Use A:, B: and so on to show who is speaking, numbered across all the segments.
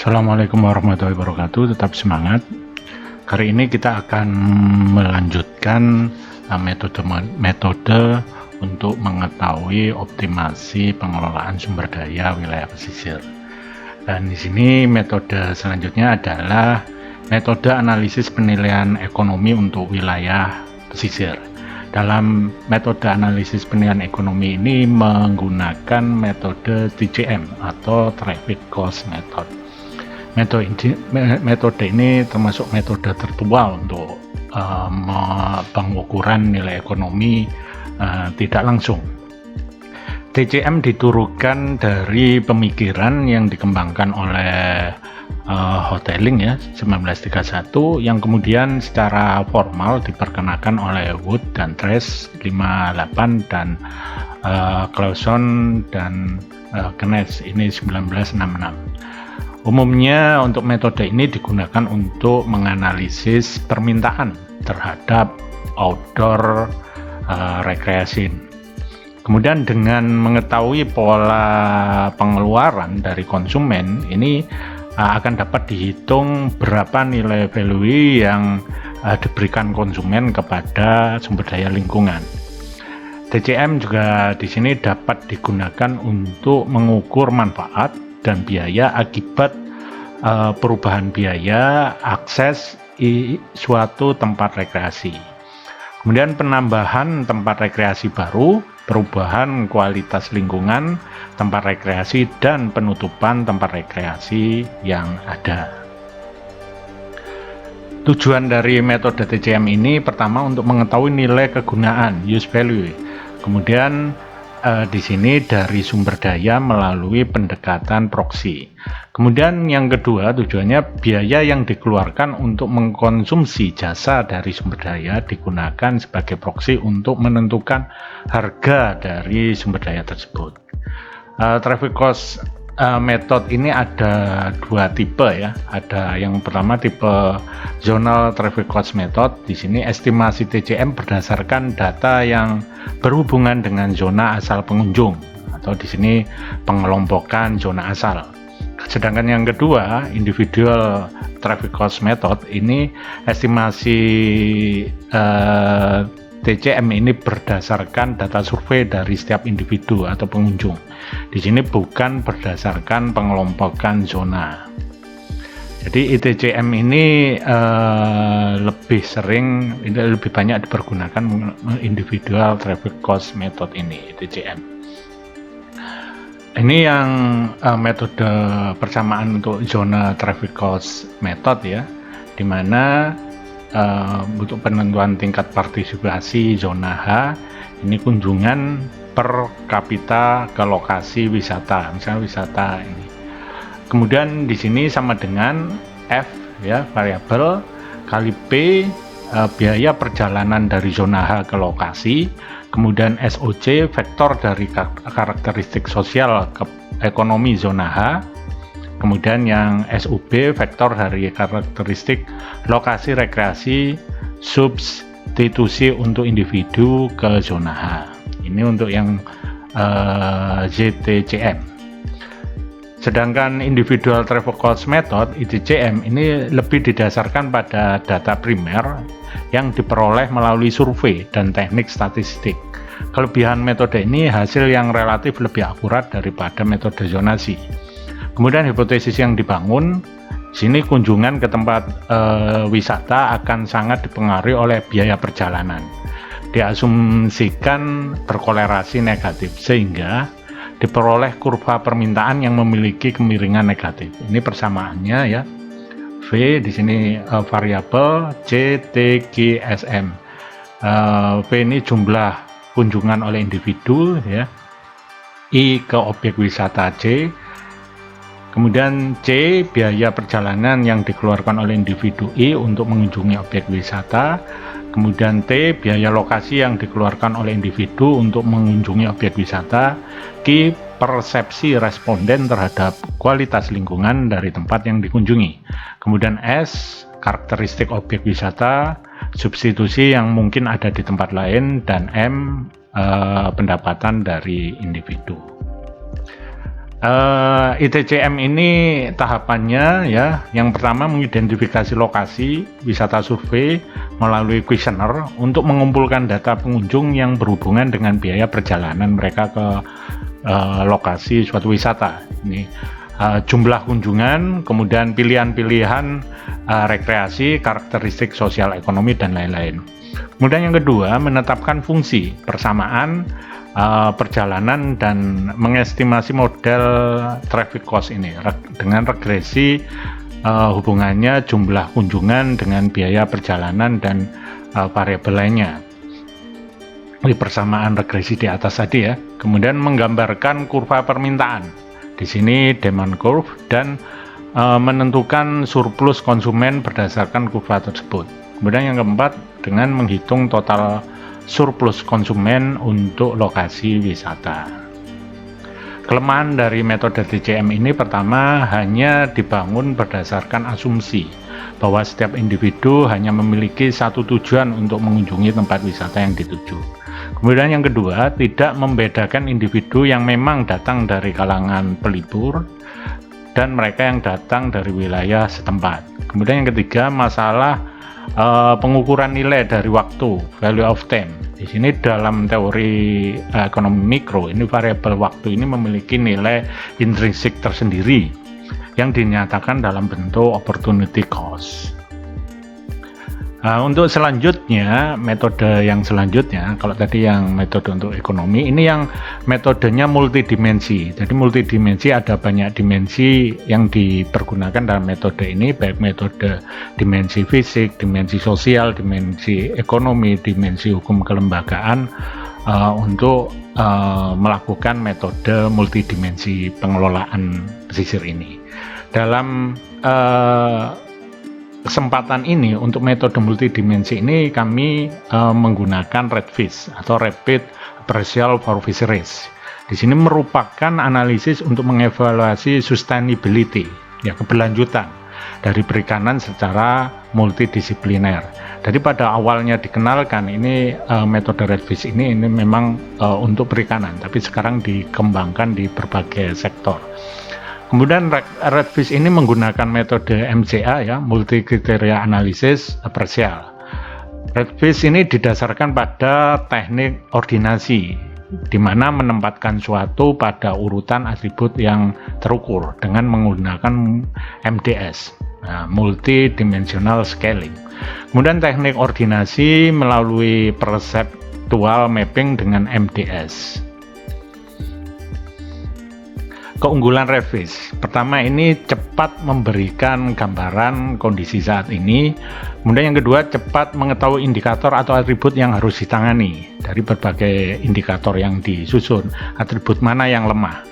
A: Assalamualaikum warahmatullahi wabarakatuh. Tetap semangat. Kali ini kita akan melanjutkan metode untuk mengetahui optimasi pengelolaan sumber daya wilayah pesisir. Dan di sini metode selanjutnya adalah metode analisis penilaian ekonomi untuk wilayah pesisir. Dalam metode analisis penilaian ekonomi ini menggunakan metode TCM atau Traffic Cost Method. Metode ini termasuk metode tertua untuk pengukuran nilai ekonomi tidak langsung. TCM diturunkan dari pemikiran yang dikembangkan oleh Hotelling ya 1931, yang kemudian secara formal diperkenalkan oleh Wood dan Trace 58 dan Clauson dan Keynes ini 1966. Umumnya untuk metode ini digunakan untuk menganalisis permintaan terhadap outdoor recreation. Kemudian dengan mengetahui pola pengeluaran dari konsumen, ini akan dapat dihitung berapa nilai value yang diberikan konsumen kepada sumber daya lingkungan. TCM juga di sini dapat digunakan untuk mengukur manfaat dan biaya akibat perubahan biaya akses suatu tempat rekreasi. Kemudian penambahan tempat rekreasi baru, perubahan kualitas lingkungan tempat rekreasi, dan penutupan tempat rekreasi yang ada. Tujuan dari metode TCM ini pertama untuk mengetahui nilai kegunaan use value. Kemudian di sini dari sumber daya melalui pendekatan proksi. Kemudian yang kedua, tujuannya biaya yang dikeluarkan untuk mengkonsumsi jasa dari sumber daya digunakan sebagai proksi untuk menentukan harga dari sumber daya tersebut. Traffic cost method ini ada dua tipe ya. Ada yang pertama tipe zonal traffic cost method. Di sini estimasi TCM berdasarkan data yang berhubungan dengan zona asal pengunjung, atau di sini pengelompokan zona asal. Sedangkan yang kedua, individual traffic cost method, ini estimasi TCM ini berdasarkan data survei dari setiap individu atau pengunjung. Di sini bukan berdasarkan pengelompokan zona. Jadi ITCM ini lebih banyak dipergunakan individual traffic cost method ini, ITCM. Ini yang metode persamaan untuk zona traffic cost method ya, dimana untuk penentuan tingkat partisipasi zona H, ini kunjungan per kapita ke lokasi wisata, misalnya wisata ini. Kemudian di sini sama dengan F ya, variabel kali P, biaya perjalanan dari zona H ke lokasi. Kemudian SOC, vektor dari karakteristik sosial ke ekonomi zona H. Kemudian yang SUB, vektor dari karakteristik lokasi rekreasi substitusi untuk individu ke zona H. Ini untuk yang ZTCM. Sedangkan individual traffic cost method ITCM ini lebih didasarkan pada data primer yang diperoleh melalui survei dan teknik statistik. Kelebihan metode ini hasil yang relatif lebih akurat daripada metode zonasi. Kemudian hipotesis yang dibangun, sini kunjungan ke tempat wisata akan sangat dipengaruhi oleh biaya perjalanan. Diasumsikan berkolerasi negatif sehingga diperoleh kurva permintaan yang memiliki kemiringan negatif. Ini persamaannya ya. V di sini variabel C, T, Q, SM. V ini jumlah kunjungan oleh individu ya. I ke objek wisata C. Kemudian C, biaya perjalanan yang dikeluarkan oleh individu I untuk mengunjungi objek wisata. Kemudian T, biaya lokasi yang dikeluarkan oleh individu untuk mengunjungi objek wisata. Q, persepsi responden terhadap kualitas lingkungan dari tempat yang dikunjungi. Kemudian S, karakteristik objek wisata, substitusi yang mungkin ada di tempat lain. Dan M, pendapatan dari individu. ITCM ini tahapannya ya, yang pertama mengidentifikasi lokasi wisata survei melalui kuesioner untuk mengumpulkan data pengunjung yang berhubungan dengan biaya perjalanan mereka ke lokasi suatu wisata. Ini jumlah kunjungan, kemudian pilihan-pilihan rekreasi, karakteristik sosial ekonomi dan lain-lain. Kemudian yang kedua, menetapkan fungsi persamaan perjalanan dan mengestimasi model traffic cost ini dengan regresi hubungannya jumlah kunjungan dengan biaya perjalanan dan variabel lainnya. Di persamaan regresi di atas tadi ya. Kemudian menggambarkan kurva permintaan. Di sini demand curve dan menentukan surplus konsumen berdasarkan kurva tersebut. Kemudian yang keempat, dengan menghitung total surplus konsumen untuk lokasi wisata. Kelemahan dari metode TCM ini pertama hanya dibangun berdasarkan asumsi bahwa setiap individu hanya memiliki satu tujuan untuk mengunjungi tempat wisata yang dituju. Kemudian yang kedua, tidak membedakan individu yang memang datang dari kalangan pelibur dan mereka yang datang dari wilayah setempat. Kemudian yang ketiga, masalah pengukuran nilai dari waktu, value of time. Di sini dalam teori ekonomi mikro, ini variabel waktu ini memiliki nilai intrinsik tersendiri yang dinyatakan dalam bentuk opportunity cost. Untuk selanjutnya, metode yang selanjutnya, kalau tadi yang metode untuk ekonomi, ini yang metodenya multidimensi. Jadi multidimensi, ada banyak dimensi yang dipergunakan dalam metode ini, baik metode dimensi fisik, dimensi sosial, dimensi ekonomi, dimensi hukum kelembagaan, untuk melakukan metode multidimensi pengelolaan pesisir ini. Dalam kesempatan ini untuk metode multidimensi ini kami menggunakan RAPFIS atau Rapid Appraisal for Fisheries. Di sini merupakan analisis untuk mengevaluasi sustainability, ya, keberlanjutan dari perikanan secara multidisipliner. Jadi pada awalnya dikenalkan ini metode RAPFIS ini memang untuk perikanan, tapi sekarang dikembangkan di berbagai sektor. Kemudian RAPFIS ini menggunakan metode MCA ya, multi kriteria analisis appraisal. RAPFIS ini didasarkan pada teknik ordinasi, di mana menempatkan suatu pada urutan atribut yang terukur dengan menggunakan MDS, multidimensional scaling. Kemudian teknik ordinasi melalui perceptual mapping dengan MDS. Keunggulan RAPFIS, pertama ini cepat memberikan gambaran kondisi saat ini. Kemudian yang kedua, cepat mengetahui indikator atau atribut yang harus ditangani dari berbagai indikator yang disusun. Atribut mana yang lemah?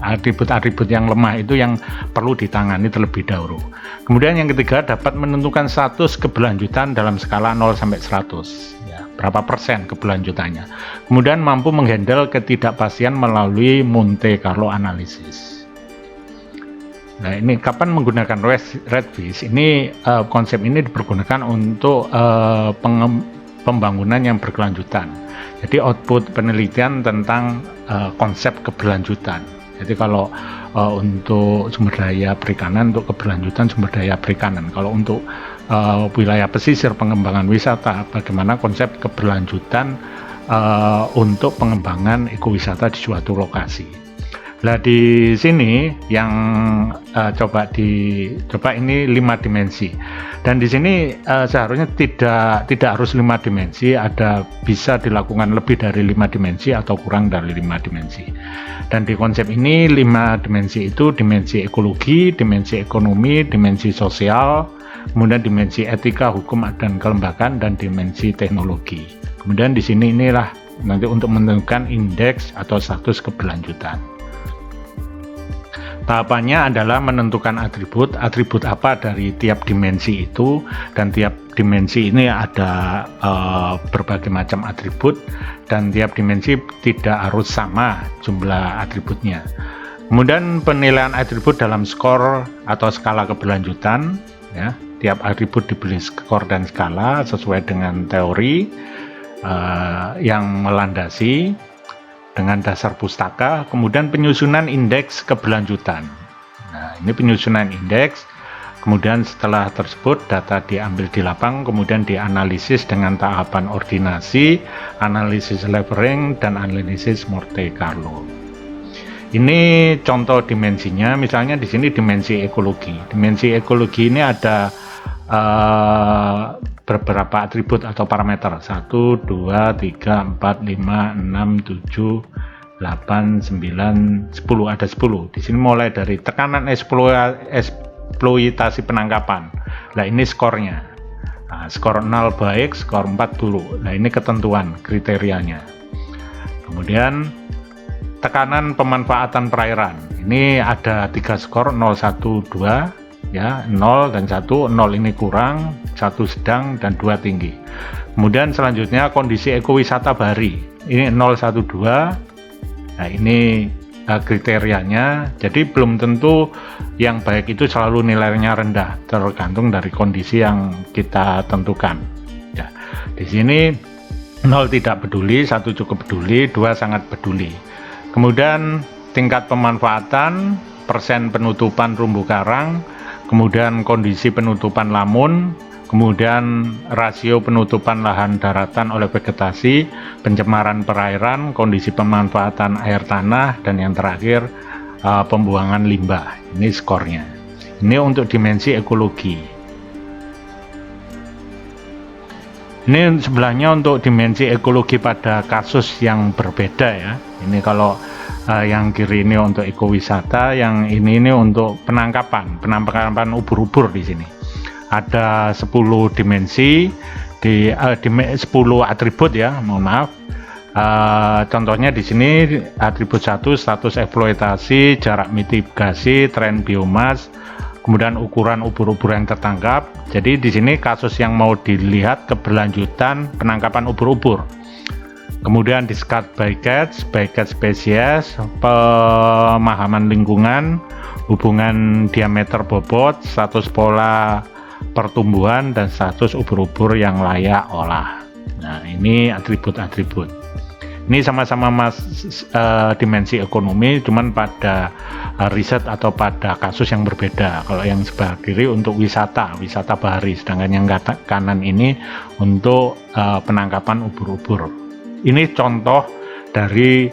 A: Atribut-atribut yang lemah itu yang perlu ditangani terlebih dahulu. Kemudian yang ketiga, dapat menentukan status keberlanjutan dalam skala 0 sampai 100. Berapa persen keberlanjutannya. Kemudian mampu menghandle ketidakpastian melalui Monte Carlo analisis. Nah, ini kapan menggunakan RAPFIS? Ini konsep ini dipergunakan untuk pembangunan yang berkelanjutan. Jadi output penelitian tentang konsep keberlanjutan. Jadi kalau untuk sumber daya perikanan, untuk keberlanjutan sumber daya perikanan. Kalau untuk wilayah pesisir, pengembangan wisata, bagaimana konsep keberlanjutan untuk pengembangan ekowisata di suatu lokasi. Nah, di sini yang coba ini 5 dimensi. Dan di sini seharusnya tidak harus 5 dimensi, bisa dilakukan lebih dari 5 dimensi atau kurang dari 5 dimensi. Dan di konsep ini 5 dimensi itu dimensi ekologi, dimensi ekonomi, dimensi sosial, kemudian dimensi etika, hukum dan kelembagaan, dan dimensi teknologi. Kemudian di sini inilah nanti untuk menentukan indeks atau status keberlanjutan. Tahapannya adalah menentukan atribut apa dari tiap dimensi itu, dan tiap dimensi ini ada berbagai macam atribut, dan tiap dimensi tidak harus sama jumlah atributnya. Kemudian penilaian atribut dalam skor atau skala keberlanjutan, ya. Tiap atribut diberi skor dan skala sesuai dengan teori yang melandasi. dengan dasar pustaka, kemudian penyusunan indeks keberlanjutan. Nah, ini penyusunan indeks, kemudian setelah tersebut data diambil di lapang, kemudian dianalisis dengan tahapan ordinasi, analisis levering, dan analisis Monte Carlo. Ini contoh dimensinya, misalnya di sini dimensi ekologi. Dimensi ekologi ini ada beberapa atribut atau parameter, 1, 2, 3, 4, 5, 6, 7, 8, 9, 10, ada 10. Di sini mulai dari tekanan eksploitasi penangkapan. Nah, ini skornya. Nah, skor 0 baik, skor 4 buruk. Nah, ini ketentuan kriterianya. Kemudian tekanan pemanfaatan perairan. Ini ada 3 skor, 0, 1, 2. Ya, 0 dan 1, 0 ini kurang, 1 sedang, dan 2 tinggi. Kemudian selanjutnya kondisi ekowisata bahari, ini 0, 1, 2. Nah, ini kriterianya. Jadi belum tentu yang baik itu selalu nilainya rendah, tergantung dari kondisi yang kita tentukan. Ya, di sini 0 tidak peduli, 1 cukup peduli, 2 sangat peduli. Kemudian tingkat pemanfaatan, persen penutupan terumbu karang, kemudian kondisi penutupan lamun, kemudian rasio penutupan lahan daratan oleh vegetasi, pencemaran perairan, kondisi pemanfaatan air tanah, dan yang terakhir pembuangan limbah. Ini skornya. Ini untuk dimensi ekologi. Ini sebelahnya untuk dimensi ekologi pada kasus yang berbeda ya. Ini kalau yang kiri ini untuk ekowisata, yang ini untuk penangkapan ubur-ubur di sini. Ada 10 dimensi di 10 atribut ya, mohon maaf. Contohnya di sini atribut 1 status eksploitasi, jarak mitigasi, tren biomas, kemudian ukuran ubur-ubur yang tertangkap. Jadi di sini kasus yang mau dilihat keberlanjutan penangkapan ubur-ubur. Kemudian discard bycatch spesies, pemahaman lingkungan, hubungan diameter bobot, status pola pertumbuhan, dan status ubur-ubur yang layak olah. Nah, ini atribut-atribut. Ini sama-sama dimensi ekonomi, cuman pada riset atau pada kasus yang berbeda. Kalau yang sebelah kiri untuk wisata bahari, sedangkan yang kanan ini untuk penangkapan ubur-ubur. Ini contoh dari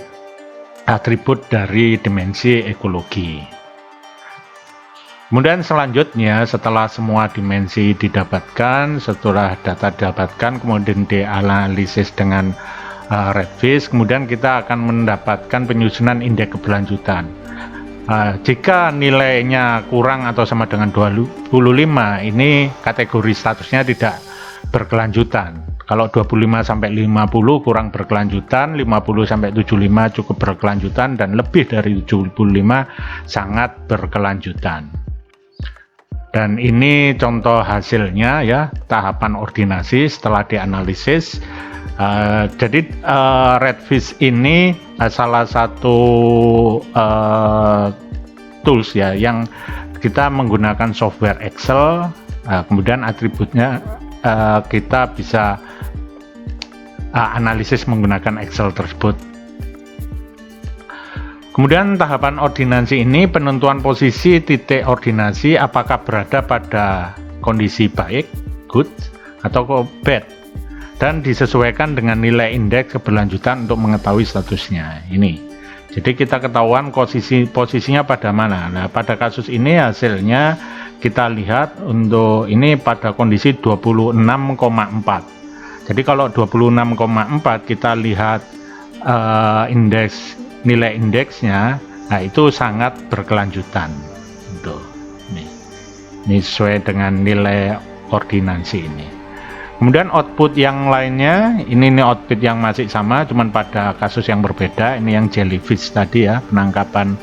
A: atribut dari dimensi ekologi. Kemudian selanjutnya setelah semua dimensi didapatkan, setelah data didapatkan, kemudian dianalisis dengan Redfish, kemudian kita akan mendapatkan penyusunan indeks keberlanjutan. Jika nilainya kurang atau sama dengan 25, ini kategori statusnya tidak berkelanjutan. Kalau 25 sampai 50 kurang berkelanjutan, 50 sampai 75 cukup berkelanjutan, dan lebih dari 75 sangat berkelanjutan. Dan ini contoh hasilnya ya, tahapan ordinasi setelah dianalisis. Jadi Redfish ini salah satu tools ya yang kita menggunakan software Excel. Kemudian atributnya kita bisa analisis menggunakan Excel tersebut. Kemudian tahapan ordinasi ini penentuan posisi titik ordinasi apakah berada pada kondisi baik, good, atau bad, dan disesuaikan dengan nilai indeks keberlanjutan untuk mengetahui statusnya. Ini. Jadi kita ketahuan posisinya pada mana. Nah, pada kasus ini hasilnya kita lihat untuk ini pada kondisi 26,4. Jadi kalau 26,4 kita lihat nilai indeksnya, nah itu sangat berkelanjutan. Tuh, ini sesuai dengan nilai ordinasi ini. Kemudian output yang lainnya, ini output yang masih sama, cuman pada kasus yang berbeda. Ini yang jellyfish tadi ya, penangkapan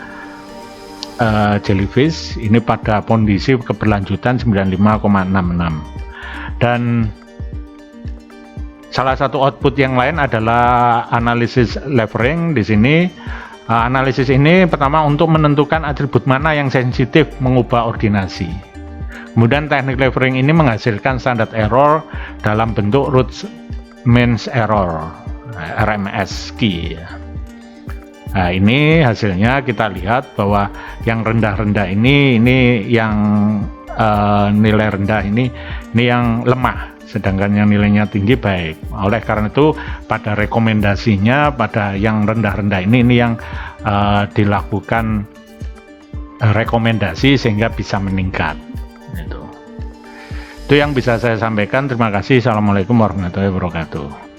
A: jellyfish. Ini pada kondisi keberlanjutan 95,66. Dan salah satu output yang lain adalah analisis levering. Di sini analisis ini pertama untuk menentukan atribut mana yang sensitif mengubah ordinasi. Kemudian teknik levering ini menghasilkan standar error dalam bentuk root mean error, RMS key. Nah, ini hasilnya kita lihat bahwa yang rendah-rendah ini yang nilai rendah ini yang lemah, sedangkan yang nilainya tinggi baik. Oleh karena itu pada rekomendasinya pada yang rendah-rendah ini yang dilakukan rekomendasi sehingga bisa meningkat. Itu yang bisa saya sampaikan. Terima kasih. Assalamualaikum warahmatullahi wabarakatuh.